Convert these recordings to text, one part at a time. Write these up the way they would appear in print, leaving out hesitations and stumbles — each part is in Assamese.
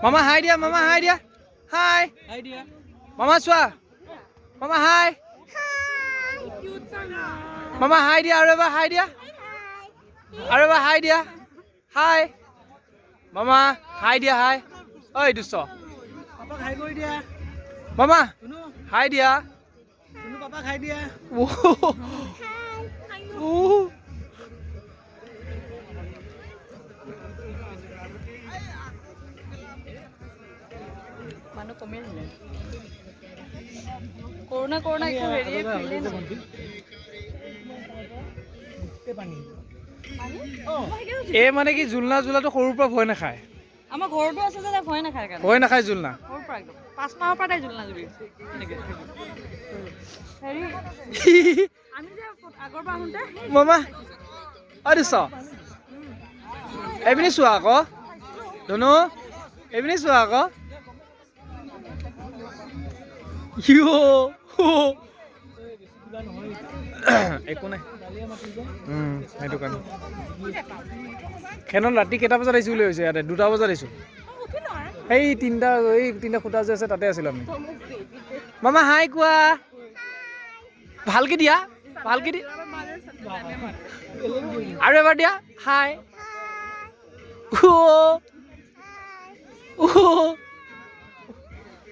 মামা হাই দিয়া মামা হাই দিয়া হাই মামা চোৱা মামা হাই মামা হাই দিয়া আৰু এবাৰ হাই দিয়া আৰু এবাৰ হাই দিয়া হাই মামা হাই দিয়া হাই ঐ দুষ্ট পাপাক হাই কৰি দিয়া মামা শুনো হাই দিয়া শুনো পাপাক হাই দিয়া মানুহ কমেই দিলে কৰোণা কৰোণা একো হেৰিয়ে ফিলে এই মানে কি জুলনা জোলাটো সৰুৰ পৰা ভয় নাখায় আমাৰ ঘৰতো আছে যে ভয় নাখায় কাৰণে ভয় নাখায় জুলনা সৰুৰ পৰা একদম 5 মাহৰ পৰা তাই জুলনা জুলি এনেকে হেৰি আমি যে আগৰ পৰা আহোঁতে মামা আৰু চ এইপিনে চোৱা আকৌ ধনু এইপিনে চোৱা আকৌ একো নাই সেইটো কাৰণে খেনত ৰাতি কেইটা বজাত আহিছোঁ বুলি কৈছে ইয়াতে 2টা বজাত আহিছোঁ এই তিনিটা খুঁটা যে আছে তাতে আছিলোঁ আমি মামা হাই কোৱা ভালকে দিয়া ভালকে দিয়া আৰু এবাৰ দিয়া হাই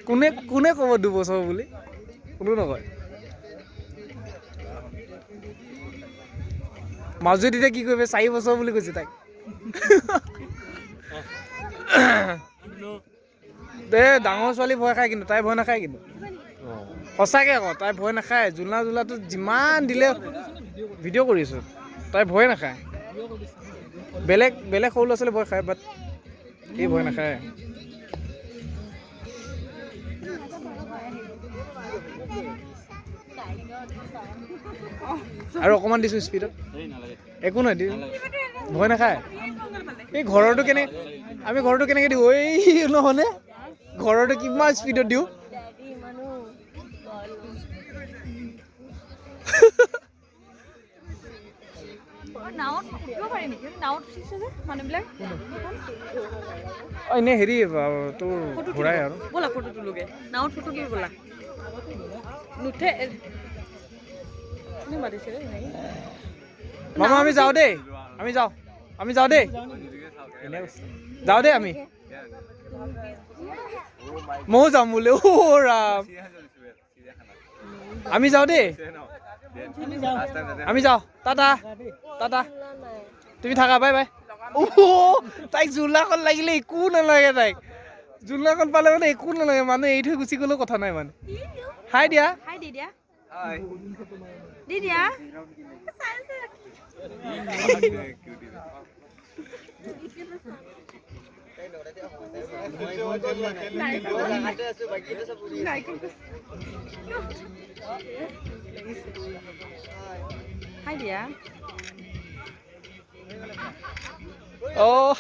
কোনে কোনে ক'ব 2 বছৰ বুলি কোনো নকয় মাজুত এতিয়া কি কৰিবি 4 বছৰ বুলি কৈছে তাইক দে ডাঙৰ ছোৱালী ভয় খায় কিন্তু তাই ভয় নাখায় কিন্তু সঁচাকৈ আকৌ তাই ভয় নাখায় জোলনা জোলাটো যিমান দিলে ভিডিঅ' কৰিছোঁ তাই ভয় নাখায় বেলেগ বেলেগ সৰু ল'ৰা ছোৱালী ভয় খায় বাট এই ভয় নাখায় আৰু অকণমান দিছোঁ স্পীডত একো নাই দি ভয় নাখায় এই ঘৰটো আমি ঘৰটো কেনেকৈ দিওঁ এই নহ'লে ঘৰটো কিমান স্পীডত দিওঁ এনেই হেৰি তোৰ ঘূৰাই আৰু ব'লা ফটো তোলোগে নাৱত ফটো কি ব'লা নুঠে মামা আমি যাওঁ দেই আমি যাওঁ দেই যাওঁ দেই ময়ো যাম বোলে ৰাম আমি যাওঁ দেই আমি যাওঁ টাটা টাটা তুমি থাকা বাই বাই তাইক জোলনাখন লাগিলে একো নালাগে তাইক জোলনাখন পালে মানে একো নালাগে মানুহ এৰি থৈ গুচি গ'লেও কথা নাই মানে হাই দিয়া দি দিয়া হাই দিয়া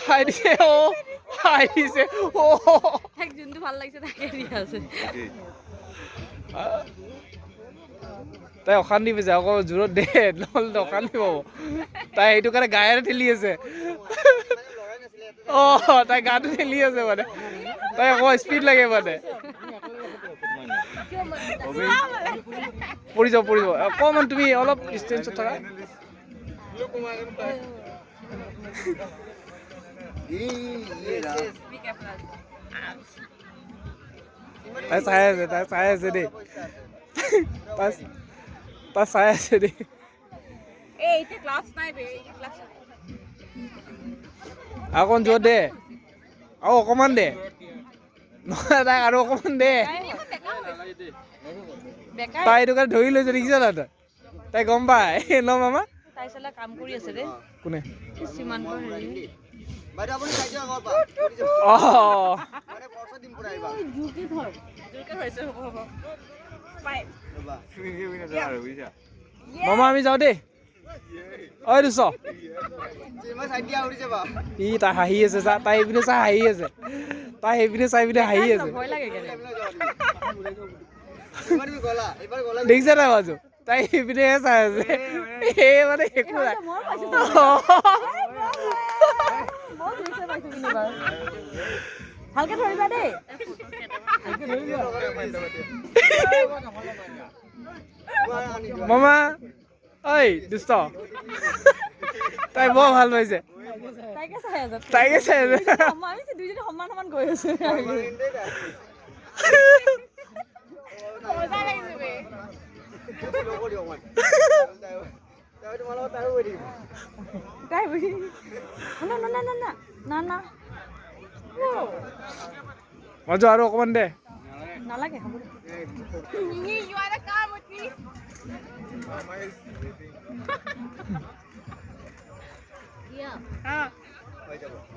হাই দিছে হাই দিছে তাইক যোনটো ভাল লাগিছে তাকে দিয়া আছে তাই অশান্তি পাইছে আকৌ জোৰত দে নহ'লে অশান্তি পাব তাই সেইটো কাৰণে গায়েৰে ঠেলি আছে তাই গাটো ঠেলি আছে মানে তাই আকৌ স্পীড লাগে মানে পৰি যাব অকণমান তুমি অলপ ডিষ্টেঞ্চত থাকা তাই চাই আছে দেই তাই চাই আছে দেই অকণ জোৰ দে আৰু অকণমান দে নহয় তাই আৰু অকণমান দে তাই এইটো কাৰণে ধৰি লৈছে দেখিছ না তাই গম পায় ন মামা তাই চালা কাম কৰি আছে দেই কোনে সীমান্তৰ হেৰি বাইদেউ আপুনি চাই দিয়ক আগৰ মানে পইচা দিম পুৰা এইবাৰ জুকি ধৰিছে হ'ব পাই মামা আমি যাওঁ দেই ঐ দুচ ই তাই হাঁহি আছে চা তাই এইপিনে চাই হাঁহি আছে তাই সেইপিনে চাই পিনে হাঁহি আছে ভয় লাগে দেখিছা নাই বাজু তাই সেইপিনেহে চাই আছে এই মানে একো নাই বহুত ৰিক্সে পাইছো কিন্তু এবাৰ ভালকে ধৰিবা দেই মামা ঐ দুষ্ট তাই বৰ ভাল পাইছে তাইকে চাই আছে তাইকে চাই আছে আমি দুইজনী সমান সমান গৈ আছো মজা লাগিছে বে তাই বুঝি না না না না না না না মজা আৰু অকমান দে নালাগে হ'ব you are the car with me yeah